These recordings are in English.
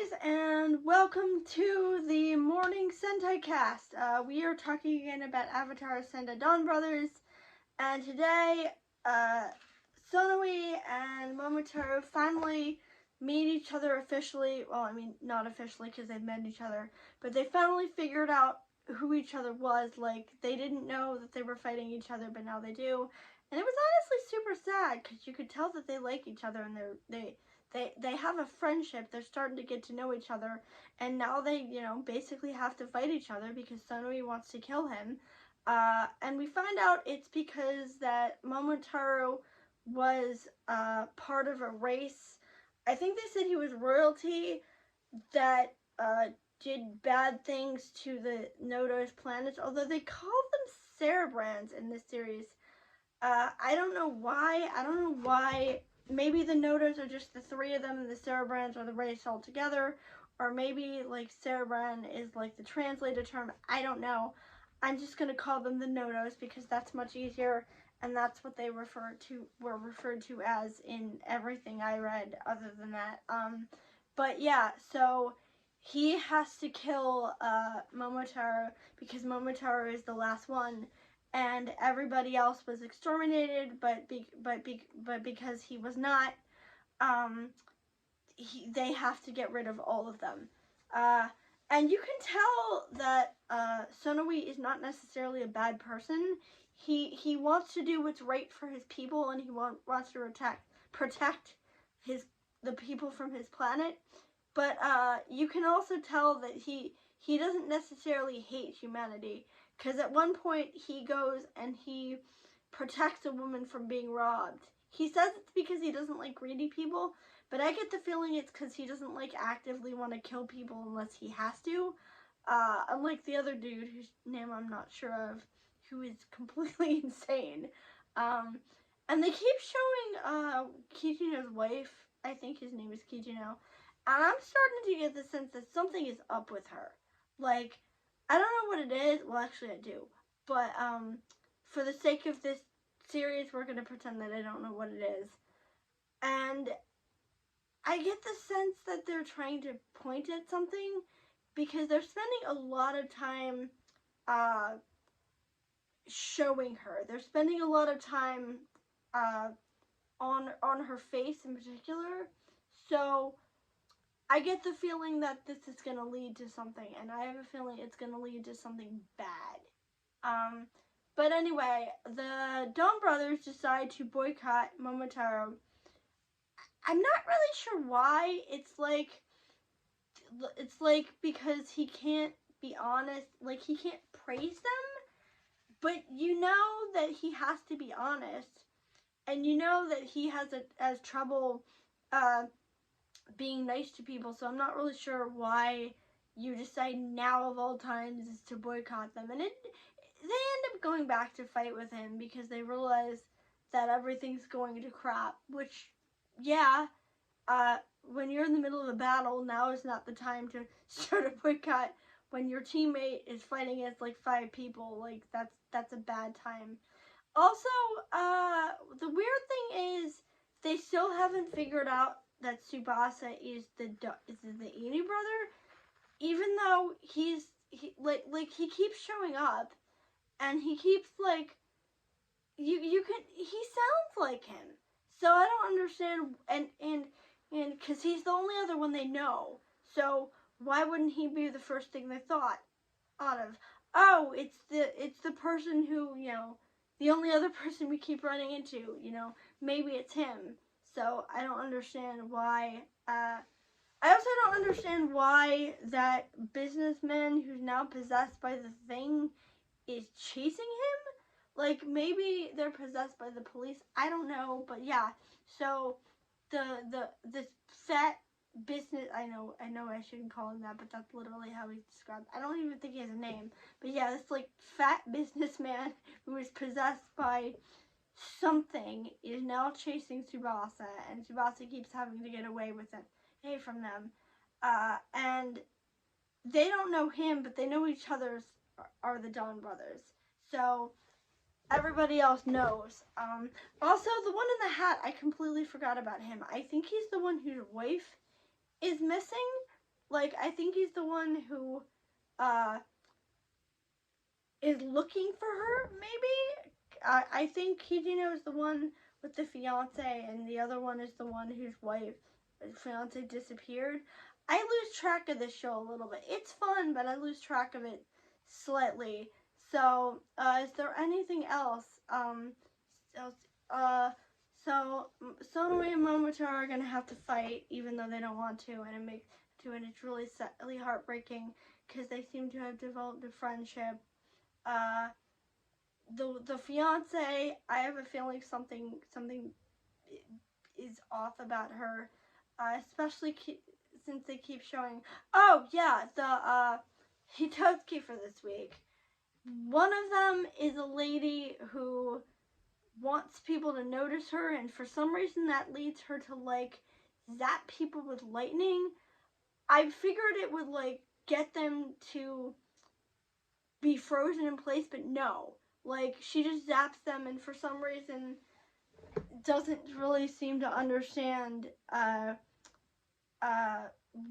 guys, and welcome to the morning Sentai cast. We are talking again about Avataro Sentai Donbrothers, and today, Sonoi and Momotaro finally meet each other officially. Well, I mean, not officially because they've met each other, but they finally figured out who each other was. Like, they didn't know that they were fighting each other, but now they do. And it was honestly super sad because you could tell that they like each other and they have a friendship. They're starting to get to know each other, and now they, basically have to fight each other because Sonoi wants to kill him. And we find out it's because that Momotaro was part of a race. I think they said he was royalty that did bad things to the Nodos planets, although they called them Cerebrans in this series. I don't know why. Maybe the Nodos are just the three of them and the Cerebrans are the race altogether. Or maybe like Cerebran is like the translated term. I don't know. I'm just going to call them the Nodos because that's much easier. And that's what they were referred to as in everything I read other than that. But yeah, so he has to kill Momotaro because Momotaro is the last one. And everybody else was exterminated, but because he was not, they have to get rid of all of them. And you can tell that Sonoi is not necessarily a bad person. He wants to do what's right for his people, and he wants to protect the people from his planet. But you can also tell that he doesn't necessarily hate humanity. Because at one point he goes and he protects a woman from being robbed. He says it's because he doesn't like greedy people, but I get the feeling it's because he doesn't like actively want to kill people unless he has to. Unlike the other dude whose name I'm not sure of, who is completely insane. And they keep showing Kijino's wife. I think his name is Kijino. And I'm starting to get the sense that something is up with her. Like, I don't know what it is. Well, actually I do. But for the sake of this series, we're going to pretend that I don't know what it is. And I get the sense that they're trying to point at something because they're spending a lot of time showing her. They're spending a lot of time on her face in particular. So I get the feeling that this is going to lead to something, and I have a feeling it's going to lead to something bad. But anyway, the Donbrothers decide to boycott Momotaro. I'm not really sure why. It's like because he can't be honest, like he can't praise them, but you know that he has to be honest, and you know that he has trouble being nice to people, so I'm not really sure why you decide now of all times is to boycott them. And they end up going back to fight with him because they realize that everything's going to crap, which, yeah, when you're in the middle of a battle, now is not the time to start a boycott when your teammate is fighting against like 5 people. Like, that's a bad time. Also, the weird thing is they still haven't figured out that Tsubasa is the Inu brother, even though he keeps showing up, and he keeps like he sounds like him, so I don't understand, and because he's the only other one they know, so why wouldn't he be the first thing they thought of? Oh, it's the person who, the only other person we keep running into, maybe it's him. So I don't understand why. I also don't understand why that businessman who's now possessed by the thing is chasing him. Like, maybe they're possessed by the police. I don't know, but yeah. So this fat business. I know I shouldn't call him that, but that's literally how he's described. I don't even think he has a name. But yeah, this like fat businessman who is possessed by something is now chasing Tsubasa, and Tsubasa keeps having to get away with it from them. And they don't know him, but they know each other are the Donbrothers. So everybody else knows. Also, the one in the hat, I completely forgot about him. I think he's the one whose wife is missing. like, I think he's the one who, is looking for her, maybe? I think Hijino is the one with the fiance, and the other one is the one whose fiance disappeared. I lose track of this show a little bit. It's fun, but I lose track of it slightly. So, is there anything else? So, Sonoe and Momotaro are gonna have to fight, even though they don't want to, and it's really heartbreaking because they seem to have developed a friendship. The fiance, I have a feeling something is off about her, especially since they keep showing. Oh yeah, the Hitotsuki for this week. One of them is a lady who wants people to notice her, and for some reason that leads her to like zap people with lightning. I figured it would like get them to be frozen in place, but no. Like, she just zaps them, and for some reason doesn't really seem to understand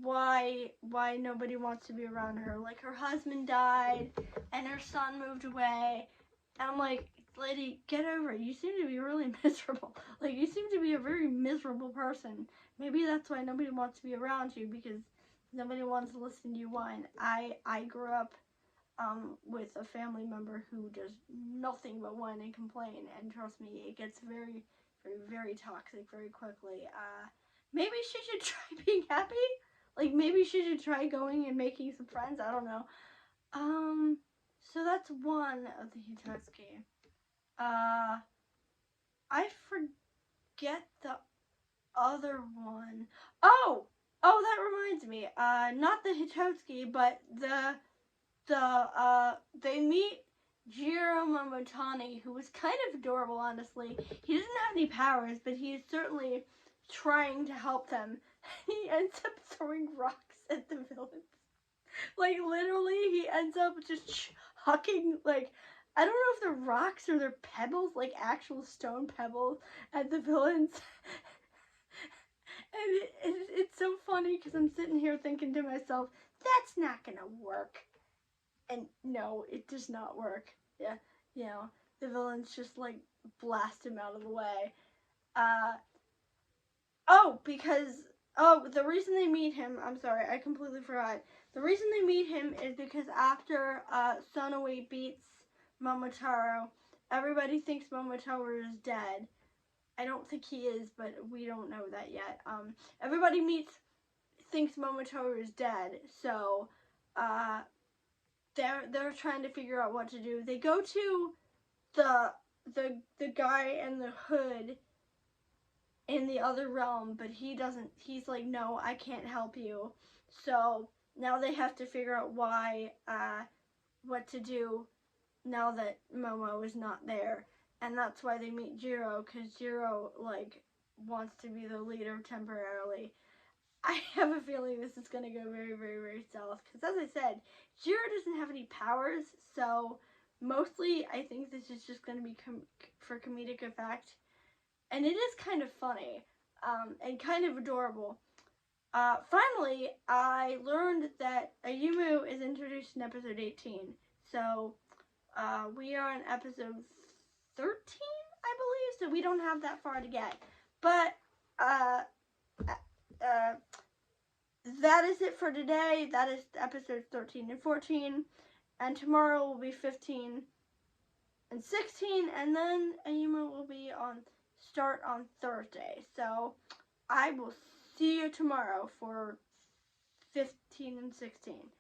why nobody wants to be around her. Like, her husband died, and her son moved away, and I'm like, lady, get over it. You seem to be really miserable. Like, you seem to be a very miserable person. Maybe that's why nobody wants to be around you, because nobody wants to listen to you whine. I grew up with a family member who does nothing but whine and complain, and trust me, it gets very, very, very toxic very quickly. Maybe she should try being happy. Like, maybe she should try going and making some friends. I don't know. So that's one of the Hitotsuki. I forget the other one. Oh, that reminds me. Not the Hitotsuki, but they meet Jiro Momotani, who is kind of adorable, honestly. He doesn't have any powers, but he is certainly trying to help them. He ends up throwing rocks at the villains. Like, literally, he ends up just hucking, like, I don't know if they're rocks or they're pebbles, like actual stone pebbles at the villains. And it's so funny because I'm sitting here thinking to myself, that's not gonna work. And no, it does not work. Yeah, you know, the villains just like blast him out of the way. The reason they meet him, I'm sorry, I completely forgot. The reason they meet him is because after Sonoe beats Momotaro, everybody thinks Momotaro is dead. I don't think he is, but we don't know that yet. Everybody thinks Momotaro is dead, so they're trying to figure out what to do. They go to the guy in the hood in the other realm, but he's like, no, I can't help you. So now they have to figure out what to do now that Momo is not there. And that's why they meet Jiro, because Jiro, like, wants to be the leader temporarily. I have a feeling this is going to go very, very, very south. Because as I said, Jiro doesn't have any powers, so mostly I think this is just going to be for comedic effect. And it is kind of funny, and kind of adorable. Finally, I learned that Ayumu is introduced in episode 18. So, we are in episode 13, I believe, so we don't have that far to get. But, that is it for today. That is episodes 13 and 14. And tomorrow will be 15 and 16. And then Ayumu will start on Thursday. So I will see you tomorrow for 15 and 16.